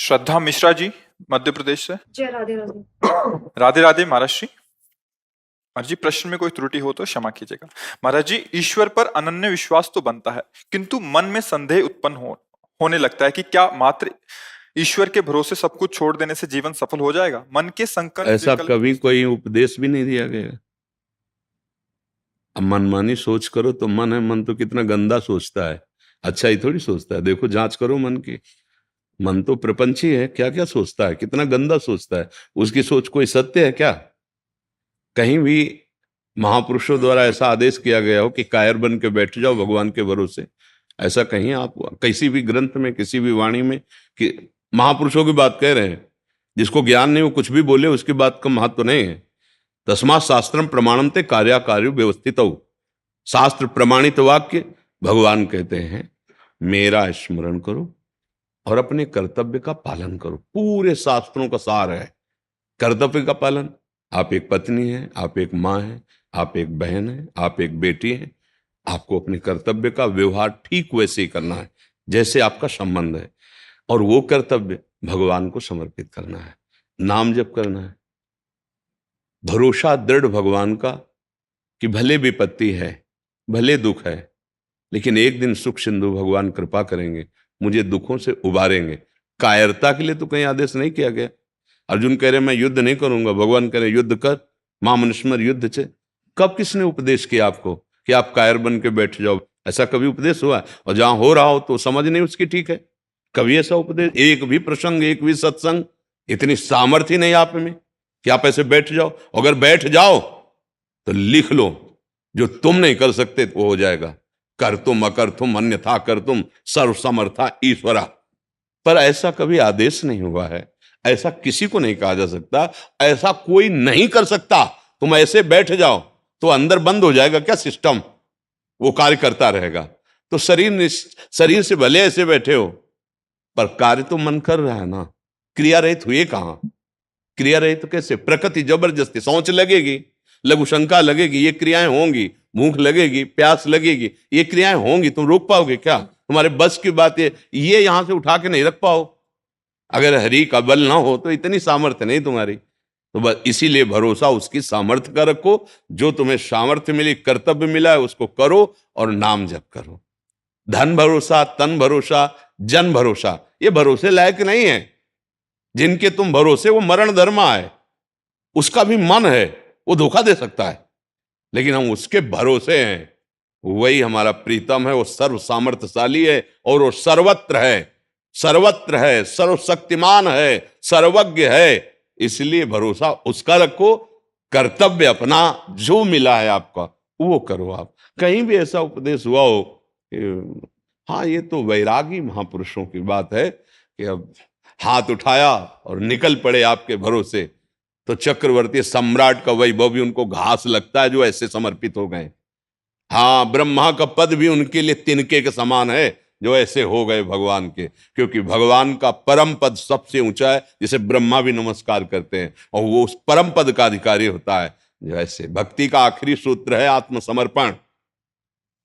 श्रद्धा मिश्रा जी, मध्य प्रदेश से। जय राधे राधे। राधे राधे महाराज जी। महाराज जी, प्रश्न में कोई त्रुटि हो तो क्षमा कीजिएगा। महाराज जी, ईश्वर पर अनन्य विश्वास तो बनता है, किंतु मन में संदेह उत्पन्न होने लगता है कि क्या मात्र ईश्वर के भरोसे सब कुछ छोड़ देने से जीवन सफल हो जाएगा? मन के संकल्प ऐसा कभी कोई उपदेश भी नहीं दिया गया। अब मनमानी सोच करो तो मन है, मन तो कितना गंदा सोचता है, अच्छा ही थोड़ी सोचता है। देखो, जांच करो मन की। मन तो प्रपंची है, क्या क्या सोचता है, कितना गंदा सोचता है। उसकी सोच कोई सत्य है क्या? कहीं भी महापुरुषों द्वारा ऐसा आदेश किया गया हो कि कायर बन के बैठ जाओ भगवान के भरोसे? ऐसा कहीं आप किसी भी ग्रंथ में, किसी भी वाणी में कि महापुरुषों की बात कह रहे हैं? जिसको ज्ञान नहीं वो कुछ भी बोले, उसकी बात का महत्व नहीं है। तस्मात् शास्त्रम प्रमाणन्ते कार्याकार्यो व्यवस्थितौ। शास्त्र प्रमाणित वाक्य भगवान कहते हैं, मेरा स्मरण करो और अपने कर्तव्य का पालन करो। पूरे शास्त्रों का सार है कर्तव्य का पालन। आप एक पत्नी हैं, आप एक माँ हैं, आप एक बहन हैं, आप एक बेटी हैं। आपको अपने कर्तव्य का व्यवहार ठीक वैसे ही करना है जैसे आपका संबंध है, और वो कर्तव्य भगवान को समर्पित करना है। नाम जप करना है, भरोसा दृढ़ भगवान का कि भले विपत्ति है, भले दुख है, लेकिन एक दिन सुख सिंधु भगवान कृपा करेंगे, मुझे दुखों से उबारेंगे। कायरता के लिए तो कहीं आदेश नहीं किया गया। अर्जुन कह रहे मैं युद्ध नहीं करूंगा, भगवान कह रहे युद्ध कर, मां मनुष्मर युद्ध से। कब किसने उपदेश किया आपको कि आप कायर बन के बैठ जाओ? ऐसा कभी उपदेश हुआ? और जहां हो रहा हो तो समझ नहीं उसकी ठीक है। कभी ऐसा उपदेश, एक भी प्रसंग, एक भी सत्संग, इतनी सामर्थ्य नहीं आप में कि आप ऐसे बैठ जाओ। अगर बैठ जाओ तो लिख लो, जो तुम नहीं कर सकते वो हो जाएगा। कर तुम अकर तुम अन्यथा कर तुम सर्व समर्था ईश्वरा। पर ऐसा कभी आदेश नहीं हुआ है, ऐसा किसी को नहीं कहा जा सकता, ऐसा कोई नहीं कर सकता। तुम ऐसे बैठ जाओ तो अंदर बंद हो जाएगा क्या सिस्टम? वो कार्य करता रहेगा। तो शरीर से भले ऐसे बैठे हो, पर कार्य तो मन कर रहा है ना। क्रिया रहित हुए कहां? क्रिया रहित तो कैसे? प्रकृति जबरदस्ती, सोच लगेगी, लघु शंका लगेगी, ये क्रियाएं होंगी, भूख लगेगी, प्यास लगेगी, ये क्रियाएं होंगी। तुम रोक पाओगे क्या? तुम्हारे बस की बात है, ये यहां से उठा के नहीं रख पाओ। अगर हरि का बल ना हो तो इतनी सामर्थ्य नहीं तुम्हारी। तो बस इसीलिए भरोसा उसकी सामर्थ्य का रखो। जो तुम्हें सामर्थ्य मिली, कर्तव्य मिला है, उसको करो और नाम जप करो। धन भरोसा, तन भरोसा, जन भरोसा, ये भरोसे लायक नहीं है। जिनके तुम भरोसे वो मरण धर्मा है, उसका भी मन है, वो धोखा दे सकता है, लेकिन हम उसके भरोसे हैं। वही हमारा प्रीतम है, वो सर्व सामर्थ्यशाली है और वो सर्वत्र है, सर्वत्र है, सर्वशक्तिमान है, सर्वज्ञ है। इसलिए भरोसा उसका रखो। कर्तव्य अपना जो मिला है आपका वो करो। आप कहीं भी ऐसा उपदेश हुआ हो कि हाँ ये तो वैरागी महापुरुषों की बात है कि अब हाथ उठाया और निकल पड़े आपके भरोसे, तो चक्रवर्ती सम्राट का वैभव भी उनको घास लगता है जो ऐसे समर्पित हो गए। हाँ, ब्रह्मा का पद भी उनके लिए तिनके के समान है जो ऐसे हो गए भगवान के, क्योंकि भगवान का परम पद सबसे ऊंचा है, जिसे ब्रह्मा भी नमस्कार करते हैं, और वो उस परम पद का अधिकारी होता है। जो ऐसे भक्ति का आखिरी सूत्र है आत्मसमर्पण।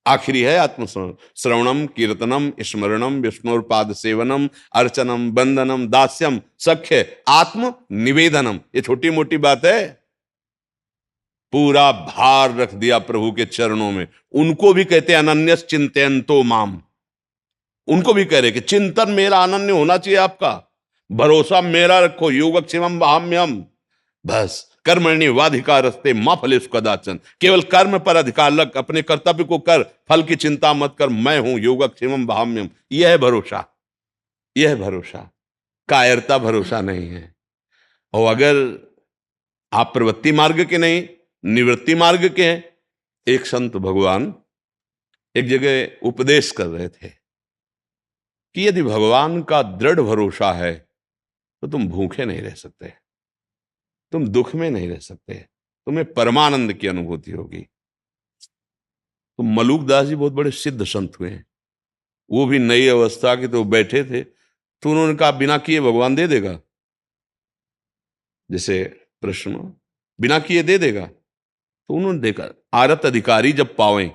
आखिरी है श्रवणम कीर्तनम स्मरणम विष्णुपाद सेवनम अर्चनम बंदनम दास्यम सख्य आत्म निवेदनम। ये छोटी मोटी बात है, पूरा भार रख दिया प्रभु के चरणों में। उनको भी कहते हैं अनन्यस चिंतयन्तो माम। उनको भी कह रहे कि चिंतन मेरा अनन्य होना चाहिए, आपका भरोसा मेरा रखो। योगक्षेमम वहाम्यहम्, बस कर्मण्येवाधिकारस्ते मा फलेषु कदाचन। केवल कर्म पर अधिकार लग, अपने कर्तव्य को कर, फल की चिंता मत कर। मैं हूं योगक्षेमम वहाम्यहम्। यह है भरोसा, यह है भरोसा। कायरता भरोसा नहीं है। और अगर आप प्रवृत्ति मार्ग के नहीं, निवृत्ति मार्ग के हैं। एक संत भगवान एक जगह उपदेश कर रहे थे कि यदि भगवान का दृढ़ भरोसा है तो तुम भूखे नहीं रह सकते, तुम दुख में नहीं रह सकते, तुम्हें परमानंद की अनुभूति होगी। तो मलूक दास जी बहुत बड़े सिद्ध संत हुए हैं। वो भी नई अवस्था के, तो बैठे थे, तो उन्होंने कहा बिना किए भगवान दे देगा। जैसे प्रश्न बिना किए दे देगा, तो उन्होंने देखा आरत अधिकारी जब पावें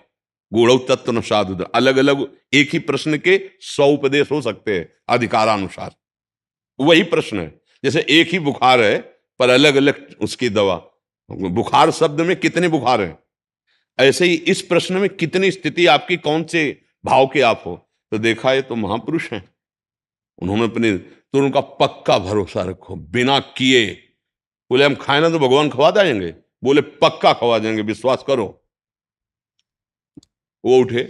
गूढ़ तत्व न साधु। अलग अलग एक ही प्रश्न के 100 उपदेश हो सकते हैं अधिकारानुसार। वही प्रश्न है। जैसे एक ही बुखार है पर अलग अलग उसकी दवा, बुखार शब्द में कितने बुखार हैं, ऐसे ही इस प्रश्न में कितनी स्थिति आपकी, कौन से भाव के आप हो। तो देखा ये तो महापुरुष हैं, उन्होंने अपने, तो उनका पक्का भरोसा रखो बिना किए। बोले हम खाए ना तो भगवान खवा देंगे, बोले पक्का खवा देंगे, विश्वास करो। वो उठे,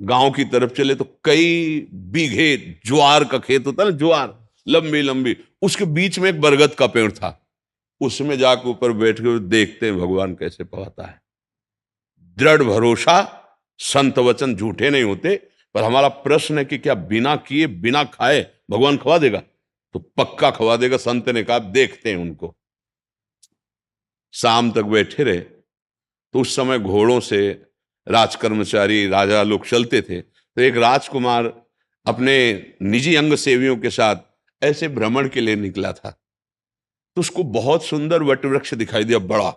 गांव की तरफ चले तो कई बीघे ज्वार का खेत होता है ना, ज्वार लंबी लंबी, उसके बीच में एक बरगद का पेड़ था, उसमें जाकर ऊपर बैठ के देखते हैं भगवान कैसे पवाता है। दृढ़ भरोसा, संत वचन झूठे नहीं होते। पर हमारा प्रश्न है कि क्या बिना किए बिना खाए भगवान खवा देगा? तो पक्का खवा देगा। संत ने कहा देखते हैं उनको। शाम तक बैठे रहे तो उस समय घोड़ों से राजकर्मचारी राजा लोग चलते थे, तो एक राजकुमार अपने निजी अंग सेवियों के साथ ऐसे भ्रमण के लिए निकला था। तो उसको बहुत सुंदर वटवृक्ष दिखाई दिया, बड़ा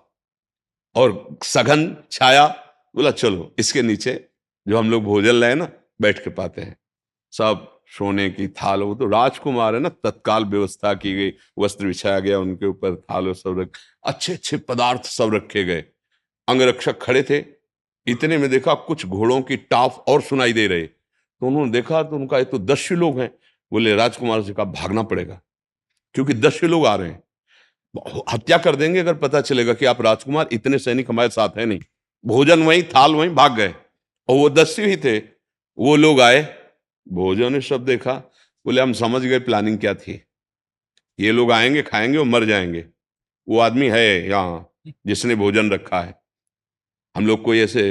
और सघन छाया। बोला चलो इसके नीचे जो हम लोग भोजन लाए ना बैठ के पाते हैं। सब सोने की थाल, वो तो राजकुमार है ना, तत्काल व्यवस्था की गई, वस्त्र बिछाया गया उनके ऊपर, थाल सब रख, अच्छे अच्छे पदार्थ सब रखे गए। अंगरक्षक खड़े थे, इतने में देखा कुछ घोड़ों की टाप और सुनाई दे रहे। तो उन्होंने देखा तो उनका ये तो 10 लोग हैं। बोले राजकुमार से कहा भागना पड़ेगा क्योंकि 10 लोग आ रहे हैं, हत्या कर देंगे अगर पता चलेगा कि आप राजकुमार, इतने सैनिक हमारे साथ है नहीं। भोजन वहीं, थाल वहीं, भाग गए। और वो 10 ही थे। वो लोग आए, भोजन ने सब देखा, बोले हम समझ गए प्लानिंग क्या थी, ये लोग आएंगे खाएंगे और मर जाएंगे। वो आदमी है यहाँ जिसने भोजन रखा है, हम लोग कोई ऐसे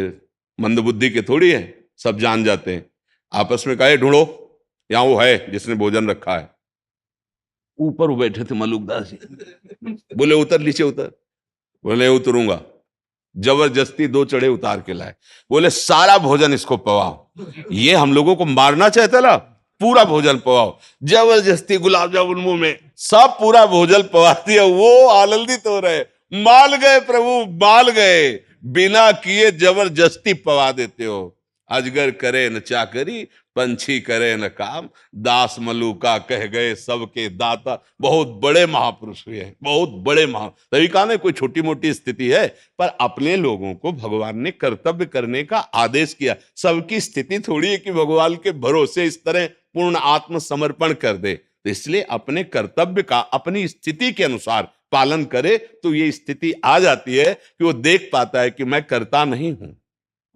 मंदबुद्धि के थोड़ी है, सब जान जाते हैं। आपस में कहे ढूंढो, यहाँ वो है जिसने भोजन रखा है। ऊपर वो बैठे थे मलुकदास जी, बोले उतर नीचे उतर। बोले उतरूंगा। जबरदस्ती 2 चढ़े उतार के लाए। बोले सारा भोजन इसको पवाओ, ये हम लोगों को मारना चाहता ना, पूरा भोजन पवाओ। जबरदस्ती गुलाब जामुन मुंह में, सब पूरा भोजन पवा दिया। वो आनंदित हो रहे, मान गए प्रभु, मान गए, बिना किए जबरदस्ती पवा देते हो। अजगर करे न चाकरी, पंछी करे न काम, दास मलूका कह गए सबके दाता। बहुत बड़े महापुरुष हुए हैं, बहुत बड़े तभी कहा ना कोई छोटी मोटी स्थिति है, पर अपने लोगों को भगवान ने कर्तव्य करने का आदेश किया। सबकी स्थिति थोड़ी है कि भगवान के भरोसे इस तरह पूर्ण आत्मसमर्पण कर दे। तो इसलिए अपने कर्तव्य का अपनी स्थिति के अनुसार पालन करे तो ये स्थिति आ जाती है कि वो देख पाता है कि मैं करता नहीं हूं।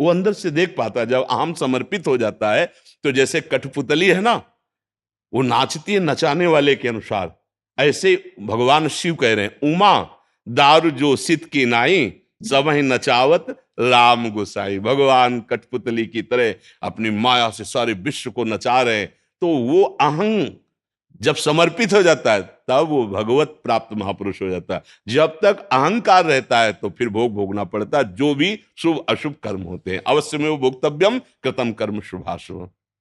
वो अंदर से देख पाता है। जब अहम समर्पित हो जाता है तो जैसे कठपुतली है ना, वो नाचती है नचाने वाले के अनुसार, ऐसे भगवान शिव कह रहे हैं उमा दारू जो सित की नाई, सब ही नचावत राम गोसाई। भगवान कठपुतली की तरह अपनी माया से सारे विश्व को नचा रहे हैं। तो वो अहं जब समर्पित हो जाता है तब वो भगवत प्राप्त महापुरुष हो जाता है। जब तक अहंकार रहता है तो फिर भोग भोगना पड़ता है, जो भी शुभ अशुभ कर्म होते हैं। अवश्य में वो भोक्तव्यम कृतम कर्म शुभाशुभ।